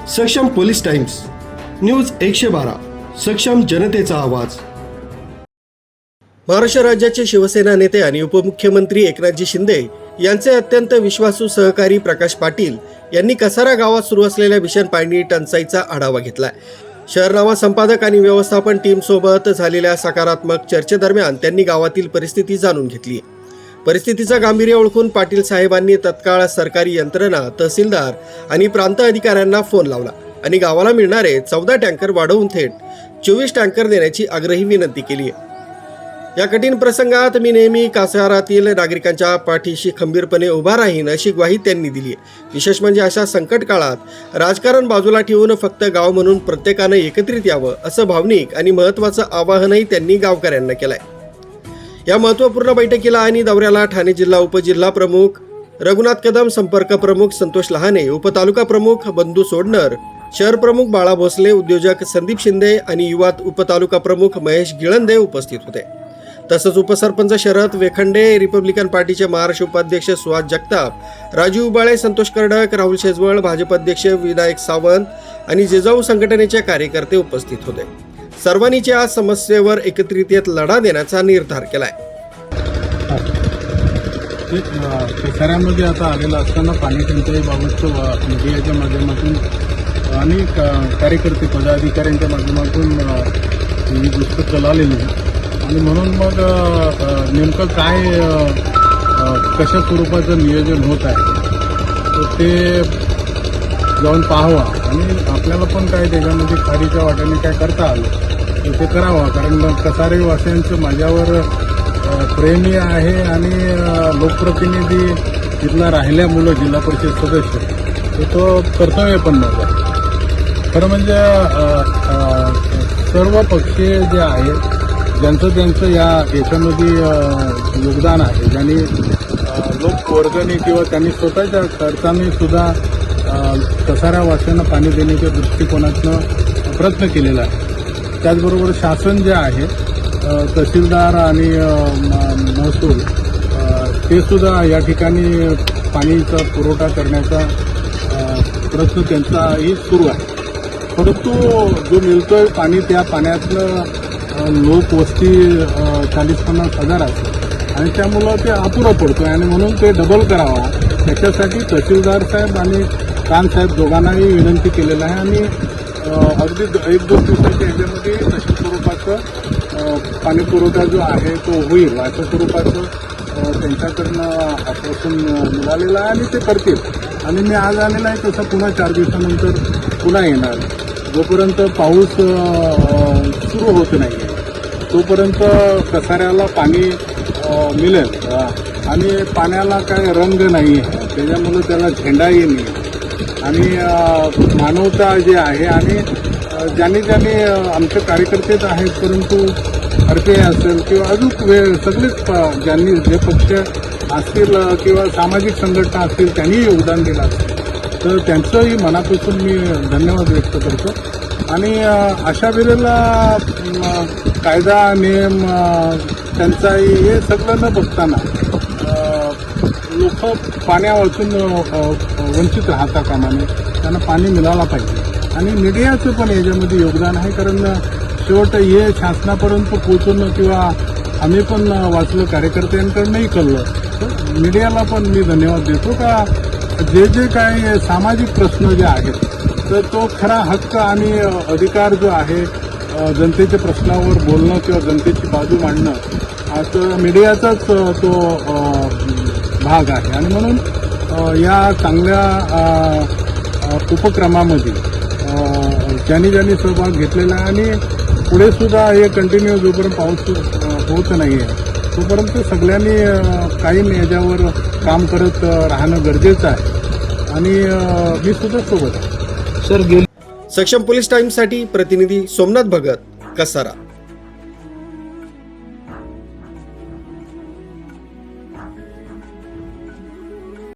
सक्षम police times news 112 सक्षम जनतेचा आवाज। महाराष्ट्र राज्याचे शिवसेना नेते आणि उपमुख्यमंत्री एकनाथजी शिंदे यांचे अत्यंत विश्वासू सहकारी प्रकाश पाटील यांनी कसारा गावात सुरू असलेल्या भीषण पाणी टंचाईचा आढावा घेतलाय। शहरनामा संपादक आणि व्यवस्थापन टीम सोबत झालेल्या सकारात्मक चर्चेदरम्यान त्यांनी गावातील परिस्थिती जाणून घेतली। परिस्थितीचं गांभीर्य ओळखून पाटील साहेबांनी तत्काळ सरकारी यंत्रणा, तहसीलदार आणि प्रांत अधिकाऱ्यांना फोन लावला आणि गावाला मिळणारे 14 टँकर वाढवून थेट 24 टँकर देण्याची आग्रही विनंती केली। या कठीण प्रसंगात मी नेहमी कसारातील नागरिकांच्या पाठीशी खंबीरपणे उभा राहीन अशी ग्वाही त्यांनी दिली। विशेष म्हणजे अशा संकट काळात राजकारण बाजूला ठेवून फक्त गाव म्हणून प्रत्येकानं एकत्रित यावं असं भावनिक आणि महत्त्वाचं आवाहनही त्यांनी गावकऱ्यांना केलंय। या महत्त्वपूर्ण बैठकीला आणि दौऱ्याला ठाणे जिल्हा उपजिल्हा प्रमुख रघुनाथ कदम, संपर्क प्रमुख संतोष लहाने, उपतालुका प्रमुख बंधू सोडणर, शहर प्रमुख बाळा भोसले, उद्योजक संदीप शिंदे आणि युवा उपतालुका प्रमुख महेश गिळंदे उपस्थित होते। तसंच उपसरपंच शरद वेखंडे, रिपब्लिकन पार्टीचे महाराष्ट्र उपाध्यक्ष सुहास जगताप, राजू उबाळे, संतोष कर्डक, राहुल शेजवळ, भाजप अध्यक्ष विनायक सावंत आणि जिजाऊ संघटनेचे कार्यकर्ते उपस्थित होते। सर्वांनीच या समस्येवर एकत्रित लढा देण्याचा निर्धार केलाय। कसाऱ्यामध्ये आता आलेलं असताना पाणी टंचाईबाबतचं मीडियाच्या माध्यमातून आणि कार्यकर्ते पदाधिकाऱ्यांच्या माध्यमातून ही गोष्ट कळालेली आणि म्हणून मग नेमकं काय कशा स्वरूपाचं नियोजन होत आहे तर ते जाऊन पाहावा आणि आपल्याला पण काय त्याच्यामध्ये खारीच्या वाट्याने काय करता आलं तर ते करावं। कारण कसारेवासियांचं माझ्यावर प्रेमी आहे आणि लोकप्रतिनिधी तिथला राहिल्यामुळं जिल्हा परिषद सदस्य तर तो कर्तव्य पण माझा। खरं म्हणजे सर्व पक्षीय जे आहेत ज्यांचं याच्यामध्ये योगदान आहे, ज्यांनी लोकवर्गणी किंवा त्यांनी स्वतःच्या खर्चाने सुद्धा कसाऱ्यावासियांना पाणी देण्याच्या दृष्टिकोनातनं प्रयत्न केलेला आहे। त्याचबरोबर शासन जे आहे तहसीलदार आणि महसूल ते सुद्धा या ठिकाणी पाणीचा पुरवठा करण्याचा प्रयत्न त्यांचाही सुरू आहे। परंतु जो मिळतोय पाणी त्या पाण्यातलं लोकवस्ती 40-50 हजार असते आणि त्यामुळं ते अपुरा पडतोय आणि म्हणून ते डबल करावा त्याच्यासाठी तहसीलदार साहेब आणि कान साहेब दोघांनाही विनंती केलेलं आहे आणि अगदी 1-2 दिवसाच्या ह्याच्यामध्ये तशा स्वरूपाचं पाणी पुरवठा जो आहे तो होईल अशा स्वरूपाचं त्यांच्याकडनं आश्वासन मिळालेलं आहे आणि ते करतील। आणि मी आज आलेला आहे तसं पुन्हा 4 दिवसानंतर पुन्हा येणार। जोपर्यंत पाऊस सुरू होत नाही तोपर्यंत कसाऱ्याला पाणी मिळेल आणि पाण्याला काय रंग नाही आहे त्याच्यामुळं त्याला झेंडाही नाही आणि मानवता जी आहे आणि ज्यांनी आमचे कार्यकर्तेच आहेत परंतु RPI असेल किंवा अजून सगळेच ज्यांनी जे पक्ष असतील किंवा सामाजिक संघटना असतील त्यांनी योगदान दिलं असेल तर त्यांचंही मनापासून मी धन्यवाद व्यक्त करतो। आणि अशा वेळेला कायदा नियम टंचाई हे सगळं न बघताना लोक पाण्यावाचून वंचित राहता कामा नये, त्यांना पाणी मिळालं पाहिजे आणि मीडियाचं पण याच्यामध्ये योगदान आहे। कारण शेवट हे शासनापर्यंत पोहोचवणं किंवा आम्ही पण वाचलं कार्यकर्त्यांकडनंही कळलं तर मीडियाला पण मी धन्यवाद देतो का जे काय सामाजिक प्रश्न जे आहेत तर तो खरा हक्क आणि अधिकार जो आहे जनतेच्या प्रश्नावर बोलणं किंवा जनतेची बाजू मांडणं हा तर मीडियाचाच तो भाग आहे। आणि म्हणून या चांगल्या उपक्रमामध्ये ज्यांनी सहभाग घेतलेला आहे आणि पुढे सुद्धा हे कंटिन्यू जोपर्यंत पाऊस होत नाही आहे तोपर्यंत सगळ्यांनी काही याच्यावर काम करत राहणं गरजेचं आहे आणि मी सुद्धा सोबत आहे। सक्षम पोलीस टाइम्ससाठी प्रतिनिधी सोमनाथ भगत, कसारा।